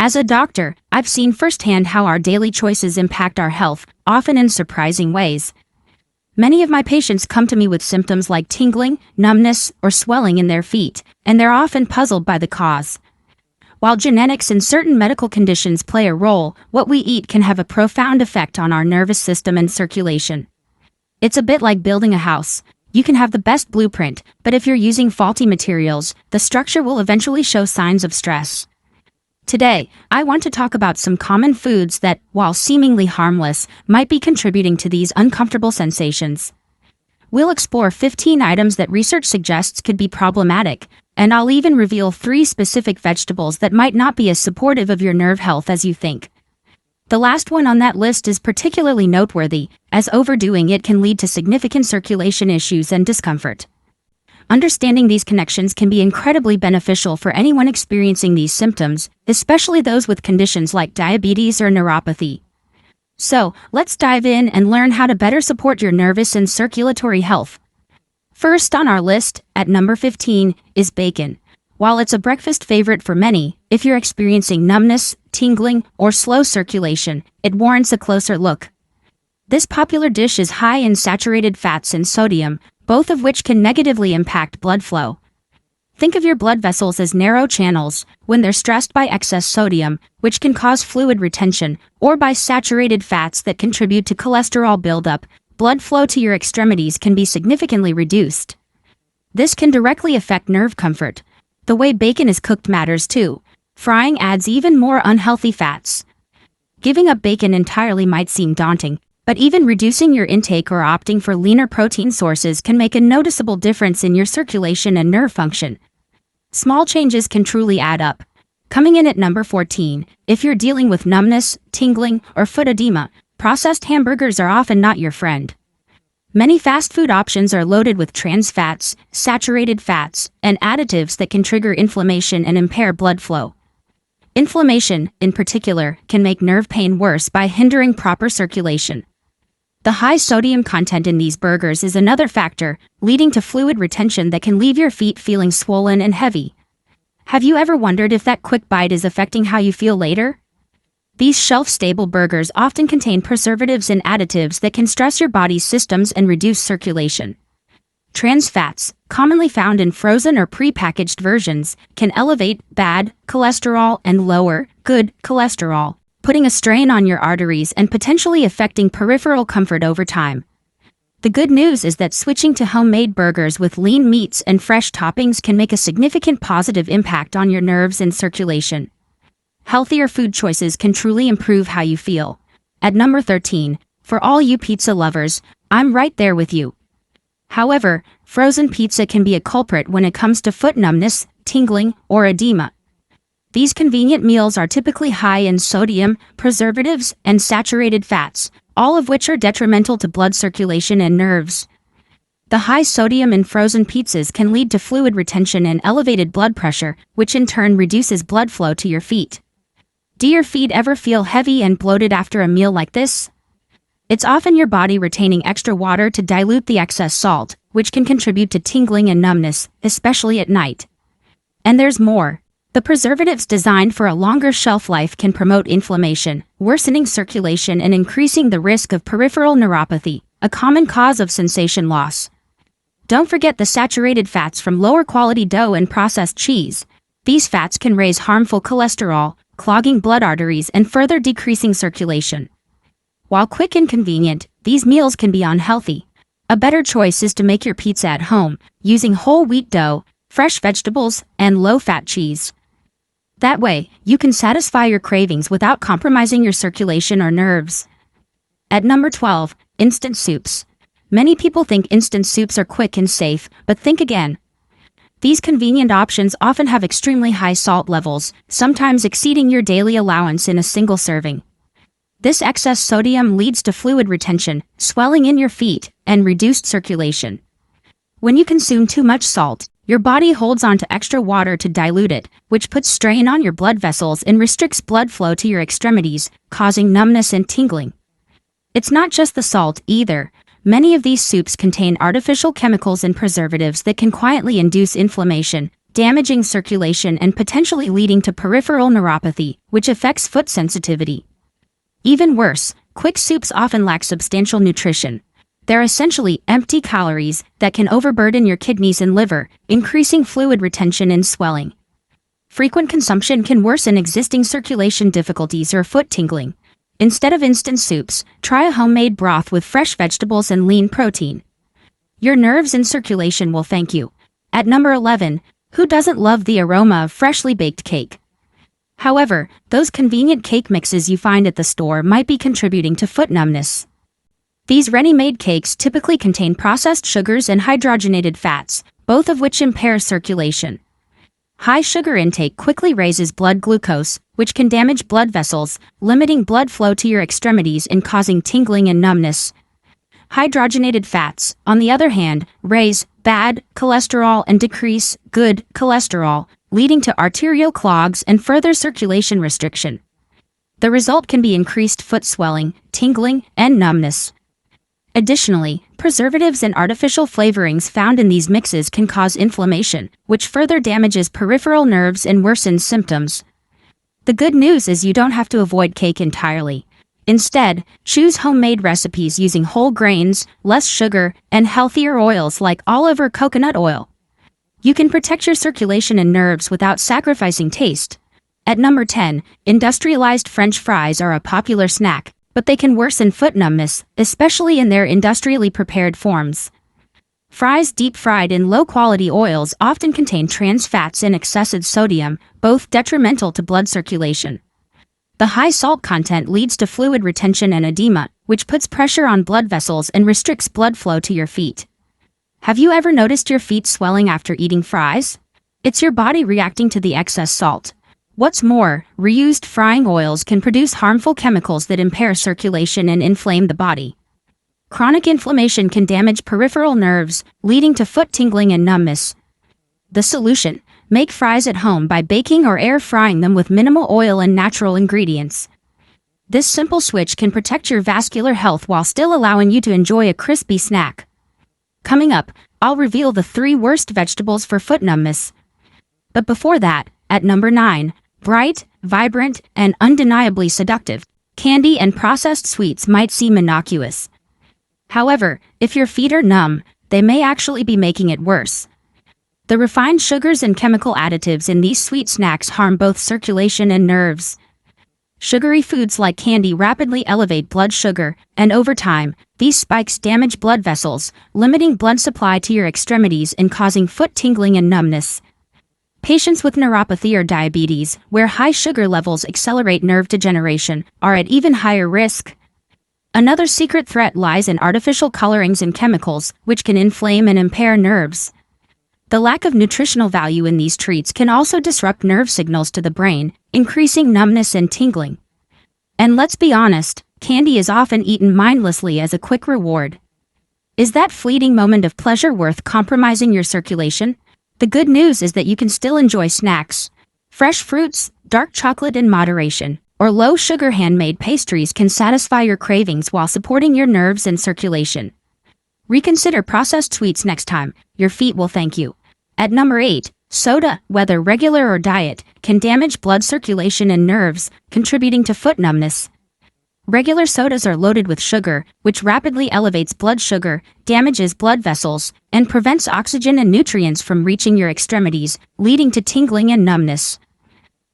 As a doctor, I've seen firsthand how our daily choices impact our health, often in surprising ways. Many of my patients come to me with symptoms like tingling, numbness, or swelling in their feet, and they're often puzzled by the cause. While genetics and certain medical conditions play a role, what we eat can have a profound effect on our nervous system and circulation. It's a bit like building a house. You can have the best blueprint, but if you're using faulty materials, the structure will eventually show signs of stress. Today, I want to talk about some common foods that, while seemingly harmless, might be contributing to these uncomfortable sensations. We'll explore 15 items that research suggests could be problematic, and I'll even reveal 3 specific vegetables that might not be as supportive of your nerve health as you think. The last one on that list is particularly noteworthy, as overdoing it can lead to significant circulation issues and discomfort. Understanding these connections can be incredibly beneficial for anyone experiencing these symptoms, especially those with conditions like diabetes or neuropathy. So, let's dive in and learn how to better support your nervous and circulatory health. First on our list, at number 15, is bacon. While it's a breakfast favorite for many, if you're experiencing numbness, tingling, or slow circulation, it warrants a closer look. This popular dish is high in saturated fats and sodium, both of which can negatively impact blood flow. Think of your blood vessels as narrow channels. When they're stressed by excess sodium, which can cause fluid retention, or by saturated fats that contribute to cholesterol buildup, blood flow to your extremities can be significantly reduced. This can directly affect nerve comfort. The way bacon is cooked matters too. Frying adds even more unhealthy fats. Giving up bacon entirely might seem daunting, but even reducing your intake or opting for leaner protein sources can make a noticeable difference in your circulation and nerve function. Small changes can truly add up. Coming in at number 14, if you're dealing with numbness, tingling, or foot edema, processed hamburgers are often not your friend. Many fast food options are loaded with trans fats, saturated fats, and additives that can trigger inflammation and impair blood flow. Inflammation, in particular, can make nerve pain worse by hindering proper circulation. The high sodium content in these burgers is another factor, leading to fluid retention that can leave your feet feeling swollen and heavy. Have you ever wondered if that quick bite is affecting how you feel later? These shelf-stable burgers often contain preservatives and additives that can stress your body's systems and reduce circulation. Trans fats, commonly found in frozen or pre-packaged versions, can elevate bad cholesterol and lower good cholesterol, putting a strain on your arteries and potentially affecting peripheral comfort over time. The good news is that switching to homemade burgers with lean meats and fresh toppings can make a significant positive impact on your nerves and circulation. Healthier food choices can truly improve how you feel. At number 13, for all you pizza lovers, I'm right there with you. However, frozen pizza can be a culprit when it comes to foot numbness, tingling, or edema. These convenient meals are typically high in sodium, preservatives, and saturated fats, all of which are detrimental to blood circulation and nerves. The high sodium in frozen pizzas can lead to fluid retention and elevated blood pressure, which in turn reduces blood flow to your feet. Do your feet ever feel heavy and bloated after a meal like this? It's often your body retaining extra water to dilute the excess salt, which can contribute to tingling and numbness, especially at night. And there's more. The preservatives designed for a longer shelf life can promote inflammation, worsening circulation and increasing the risk of peripheral neuropathy, a common cause of sensation loss. Don't forget the saturated fats from lower-quality dough and processed cheese. These fats can raise harmful cholesterol, clogging blood arteries and further decreasing circulation. While quick and convenient, these meals can be unhealthy. A better choice is to make your pizza at home, using whole wheat dough, fresh vegetables, and low-fat cheese. That way, you can satisfy your cravings without compromising your circulation or nerves. At number 12, instant soups. Many people think instant soups are quick and safe, but think again. These convenient options often have extremely high salt levels, sometimes exceeding your daily allowance in a single serving. This excess sodium leads to fluid retention, swelling in your feet, and reduced circulation. When you consume too much salt, your body holds on to extra water to dilute it, which puts strain on your blood vessels and restricts blood flow to your extremities, causing numbness and tingling. It's not just the salt either. Many of these soups contain artificial chemicals and preservatives that can quietly induce inflammation, damaging circulation and potentially leading to peripheral neuropathy, which affects foot sensitivity. Even worse, quick soups often lack substantial nutrition. They're essentially empty calories that can overburden your kidneys and liver, increasing fluid retention and swelling. Frequent consumption can worsen existing circulation difficulties or foot tingling. Instead of instant soups, try a homemade broth with fresh vegetables and lean protein. Your nerves and circulation will thank you. At number 11, who doesn't love the aroma of freshly baked cake? However, those convenient cake mixes you find at the store might be contributing to foot numbness. These ready-made cakes typically contain processed sugars and hydrogenated fats, both of which impair circulation. High sugar intake quickly raises blood glucose, which can damage blood vessels, limiting blood flow to your extremities and causing tingling and numbness. Hydrogenated fats, on the other hand, raise bad cholesterol and decrease good cholesterol, leading to arterial clogs and further circulation restriction. The result can be increased foot swelling, tingling, and numbness. Additionally, preservatives and artificial flavorings found in these mixes can cause inflammation, which further damages peripheral nerves and worsens symptoms. The good news is you don't have to avoid cake entirely. Instead, choose homemade recipes using whole grains, less sugar, and healthier oils like olive or coconut oil. You can protect your circulation and nerves without sacrificing taste. At number 10, industrialized French fries are a popular snack, but they can worsen foot numbness, especially in their industrially prepared forms. Fries deep fried in low-quality oils often contain trans fats and excessive sodium, both detrimental to blood circulation. The high salt content leads to fluid retention and edema, which puts pressure on blood vessels and restricts blood flow to your feet. Have you ever noticed your feet swelling after eating fries? It's your body reacting to the excess salt. What's more, reused frying oils can produce harmful chemicals that impair circulation and inflame the body. Chronic inflammation can damage peripheral nerves, leading to foot tingling and numbness. The solution: make fries at home by baking or air frying them with minimal oil and natural ingredients. This simple switch can protect your vascular health while still allowing you to enjoy a crispy snack. Coming up, I'll reveal the 3 worst vegetables for foot numbness. But before that, at number 9, bright, vibrant, and undeniably seductive, candy and processed sweets might seem innocuous. However, if your feet are numb, they may actually be making it worse. The refined sugars and chemical additives in these sweet snacks harm both circulation and nerves. Sugary foods like candy rapidly elevate blood sugar, and over time, these spikes damage blood vessels, limiting blood supply to your extremities and causing foot tingling and numbness. Patients with neuropathy or diabetes, where high sugar levels accelerate nerve degeneration, are at even higher risk. Another secret threat lies in artificial colorings and chemicals, which can inflame and impair nerves. The lack of nutritional value in these treats can also disrupt nerve signals to the brain, increasing numbness and tingling. And let's be honest, candy is often eaten mindlessly as a quick reward. Is that fleeting moment of pleasure worth compromising your circulation? The good news is that you can still enjoy snacks. Fresh fruits, dark chocolate in moderation, or low-sugar handmade pastries can satisfy your cravings while supporting your nerves and circulation. Reconsider processed sweets next time. Your feet will thank you. At number 8, soda, whether regular or diet, can damage blood circulation and nerves, contributing to foot numbness. Regular sodas are loaded with sugar, which rapidly elevates blood sugar, damages blood vessels, and prevents oxygen and nutrients from reaching your extremities, leading to tingling and numbness.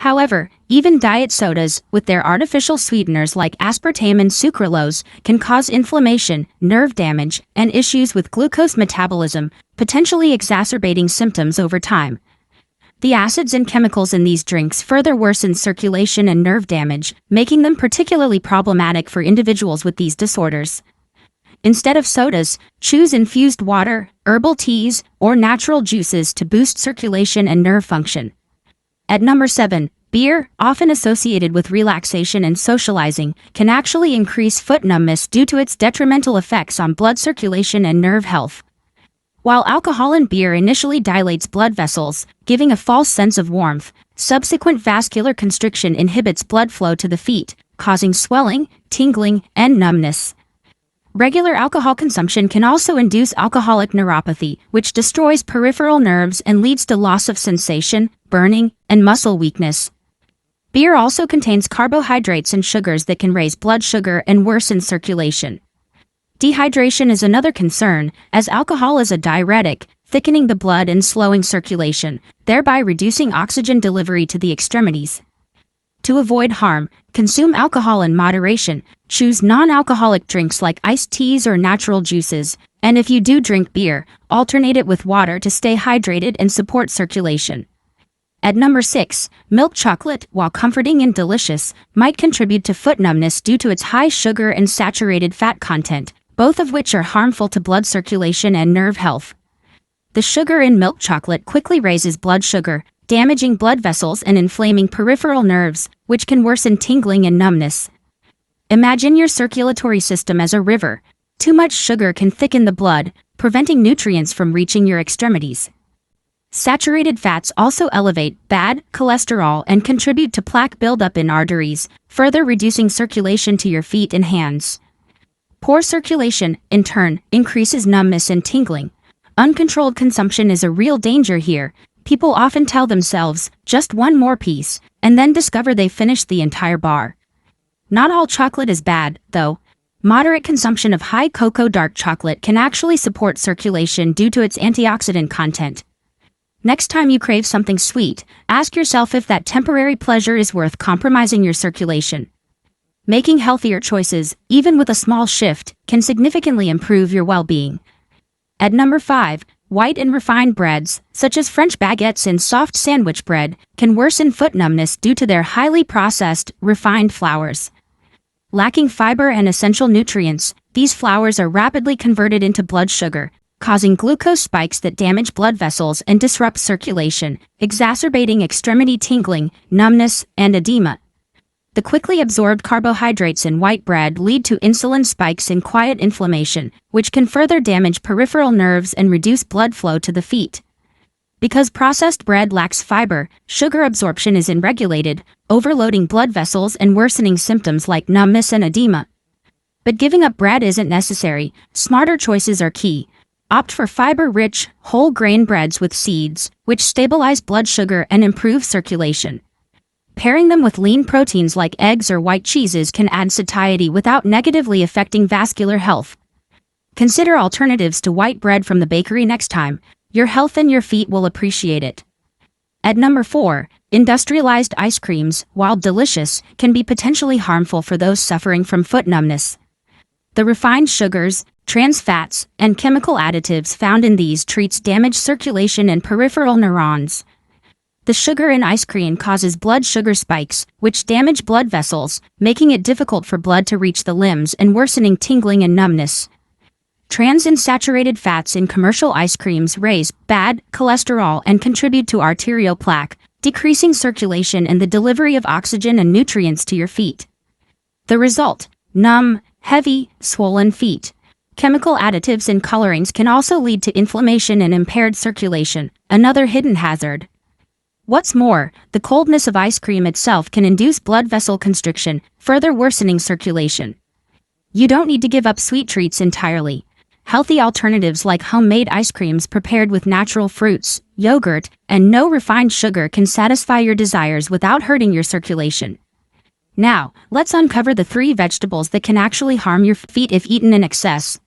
However, even diet sodas, with their artificial sweeteners like aspartame and sucralose, can cause inflammation, nerve damage, and issues with glucose metabolism, potentially exacerbating symptoms over time. The acids and chemicals in these drinks further worsen circulation and nerve damage, making them particularly problematic for individuals with these disorders. Instead of sodas, choose infused water, herbal teas, or natural juices to boost circulation and nerve function. At number 7, beer, often associated with relaxation and socializing, can actually increase foot numbness due to its detrimental effects on blood circulation and nerve health. While alcohol in beer initially dilates blood vessels, giving a false sense of warmth, subsequent vascular constriction inhibits blood flow to the feet, causing swelling, tingling, and numbness. Regular alcohol consumption can also induce alcoholic neuropathy, which destroys peripheral nerves and leads to loss of sensation, burning, and muscle weakness. Beer also contains carbohydrates and sugars that can raise blood sugar and worsen circulation. Dehydration is another concern, as alcohol is a diuretic, thickening the blood and slowing circulation, thereby reducing oxygen delivery to the extremities. To avoid harm, consume alcohol in moderation, choose non-alcoholic drinks like iced teas or natural juices, and if you do drink beer, alternate it with water to stay hydrated and support circulation. At number 6, milk chocolate, while comforting and delicious, might contribute to foot numbness due to its high sugar and saturated fat content, both of which are harmful to blood circulation and nerve health. The sugar in milk chocolate quickly raises blood sugar, damaging blood vessels and inflaming peripheral nerves, which can worsen tingling and numbness. Imagine your circulatory system as a river. Too much sugar can thicken the blood, preventing nutrients from reaching your extremities. Saturated fats also elevate bad cholesterol and contribute to plaque buildup in arteries, further reducing circulation to your feet and hands. Poor circulation, in turn, increases numbness and tingling. Uncontrolled consumption is a real danger here. People often tell themselves, just one more piece, and then discover they finished the entire bar. Not all chocolate is bad, though. Moderate consumption of high cocoa dark chocolate can actually support circulation due to its antioxidant content. Next time you crave something sweet, ask yourself if that temporary pleasure is worth compromising your circulation. Making healthier choices, even with a small shift, can significantly improve your well-being. At number 5, white and refined breads, such as French baguettes and soft sandwich bread, can worsen foot numbness due to their highly processed, refined flours. Lacking fiber and essential nutrients, these flours are rapidly converted into blood sugar, causing glucose spikes that damage blood vessels and disrupt circulation, exacerbating extremity tingling, numbness, and edema. The quickly absorbed carbohydrates in white bread lead to insulin spikes and quiet inflammation, which can further damage peripheral nerves and reduce blood flow to the feet. Because processed bread lacks fiber, sugar absorption is unregulated, overloading blood vessels and worsening symptoms like numbness and edema. But giving up bread isn't necessary. Smarter choices are key. Opt for fiber-rich, whole-grain breads with seeds, which stabilize blood sugar and improve circulation. Pairing them with lean proteins like eggs or white cheeses can add satiety without negatively affecting vascular health. Consider alternatives to white bread from the bakery next time. Your health and your feet will appreciate it. At number 4, industrialized ice creams, while delicious, can be potentially harmful for those suffering from foot numbness. The refined sugars, trans fats, and chemical additives found in these treats damage circulation and peripheral neurons. The sugar in ice cream causes blood sugar spikes, which damage blood vessels, making it difficult for blood to reach the limbs and worsening tingling and numbness. Trans and saturated fats in commercial ice creams raise bad cholesterol and contribute to arterial plaque, decreasing circulation and the delivery of oxygen and nutrients to your feet. The result: numb, heavy, swollen feet. Chemical additives and colorings can also lead to inflammation and impaired circulation, another hidden hazard. What's more, the coldness of ice cream itself can induce blood vessel constriction, further worsening circulation. You don't need to give up sweet treats entirely. Healthy alternatives like homemade ice creams prepared with natural fruits, yogurt, and no refined sugar can satisfy your desires without hurting your circulation. Now, let's uncover the 3 vegetables that can actually harm your feet if eaten in excess.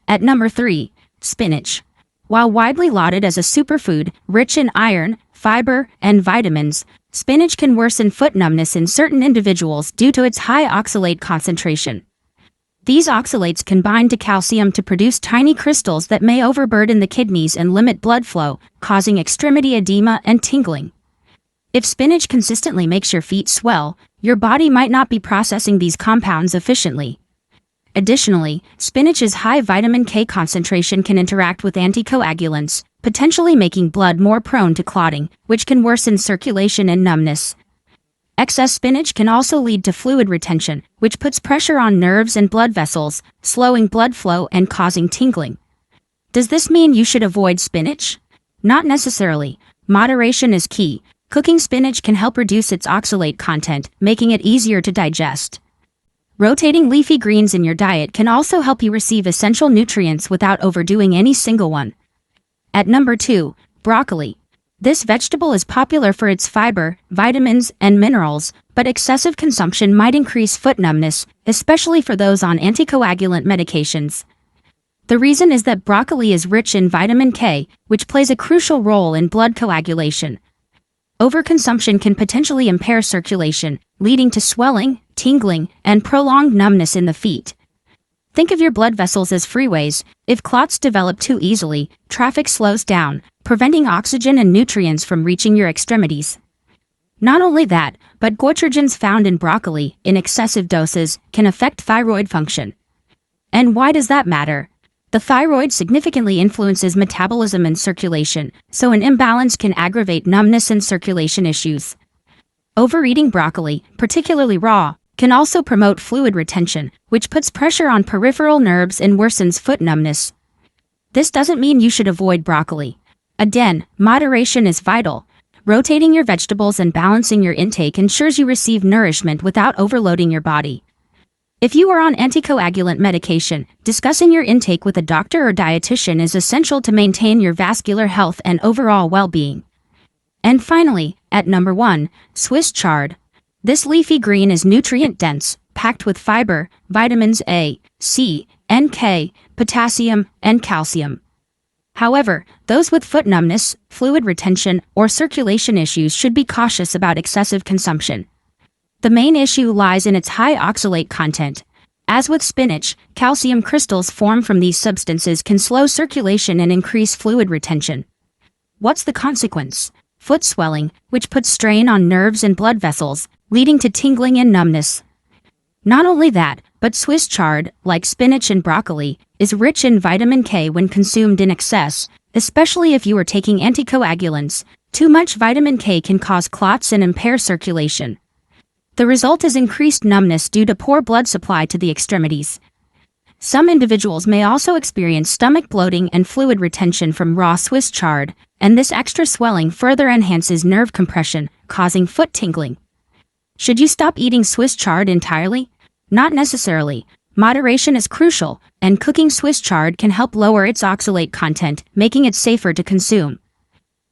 At number 3, spinach. While widely lauded as a superfood, rich in iron, fiber, and vitamins, spinach can worsen foot numbness in certain individuals due to its high oxalate concentration. These oxalates can bind to calcium to produce tiny crystals that may overburden the kidneys and limit blood flow, causing extremity edema and tingling. If spinach consistently makes your feet swell, your body might not be processing these compounds efficiently. Additionally, spinach's high vitamin K concentration can interact with anticoagulants, potentially making blood more prone to clotting, which can worsen circulation and numbness. Excess spinach can also lead to fluid retention, which puts pressure on nerves and blood vessels, slowing blood flow and causing tingling. Does this mean you should avoid spinach? Not necessarily. Moderation is key. Cooking spinach can help reduce its oxalate content, making it easier to digest. Rotating leafy greens in your diet can also help you receive essential nutrients without overdoing any single one. At number 2, broccoli. This vegetable is popular for its fiber, vitamins, and minerals, but excessive consumption might increase foot numbness, especially for those on anticoagulant medications. The reason is that broccoli is rich in vitamin K, which plays a crucial role in blood coagulation. Overconsumption can potentially impair circulation, leading to swelling, tingling, and prolonged numbness in the feet. Think of your blood vessels as freeways. If clots develop too easily, traffic slows down, preventing oxygen and nutrients from reaching your extremities. Not only that, but goitrogens found in broccoli, in excessive doses, can affect thyroid function. And why does that matter? The thyroid significantly influences metabolism and circulation, so an imbalance can aggravate numbness and circulation issues. Overeating broccoli, particularly raw, can also promote fluid retention, which puts pressure on peripheral nerves and worsens foot numbness. This doesn't mean you should avoid broccoli. Again, moderation is vital. Rotating your vegetables and balancing your intake ensures you receive nourishment without overloading your body. If you are on anticoagulant medication, discussing your intake with a doctor or dietitian is essential to maintain your vascular health and overall well-being. And finally, at number 1, Swiss chard. This leafy green is nutrient-dense, packed with fiber, vitamins A, C, and K, potassium, and calcium. However, those with foot numbness, fluid retention, or circulation issues should be cautious about excessive consumption. The main issue lies in its high oxalate content. As with spinach, calcium crystals formed from these substances can slow circulation and increase fluid retention. What's the consequence? Foot swelling, which puts strain on nerves and blood vessels, leading to tingling and numbness. Not only that, but Swiss chard, like spinach and broccoli, is rich in vitamin K when consumed in excess, especially if you are taking anticoagulants. Too much vitamin K can cause clots and impair circulation. The result is increased numbness due to poor blood supply to the extremities. Some individuals may also experience stomach bloating and fluid retention from raw Swiss chard, and this extra swelling further enhances nerve compression, causing foot tingling. Should you stop eating Swiss chard entirely? Not necessarily. Moderation is crucial, and cooking Swiss chard can help lower its oxalate content, making it safer to consume.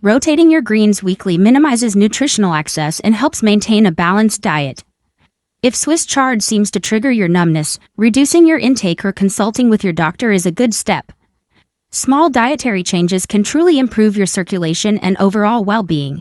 Rotating your greens weekly minimizes nutritional excess and helps maintain a balanced diet. If Swiss chard seems to trigger your numbness, reducing your intake or consulting with your doctor is a good step. Small dietary changes can truly improve your circulation and overall well-being.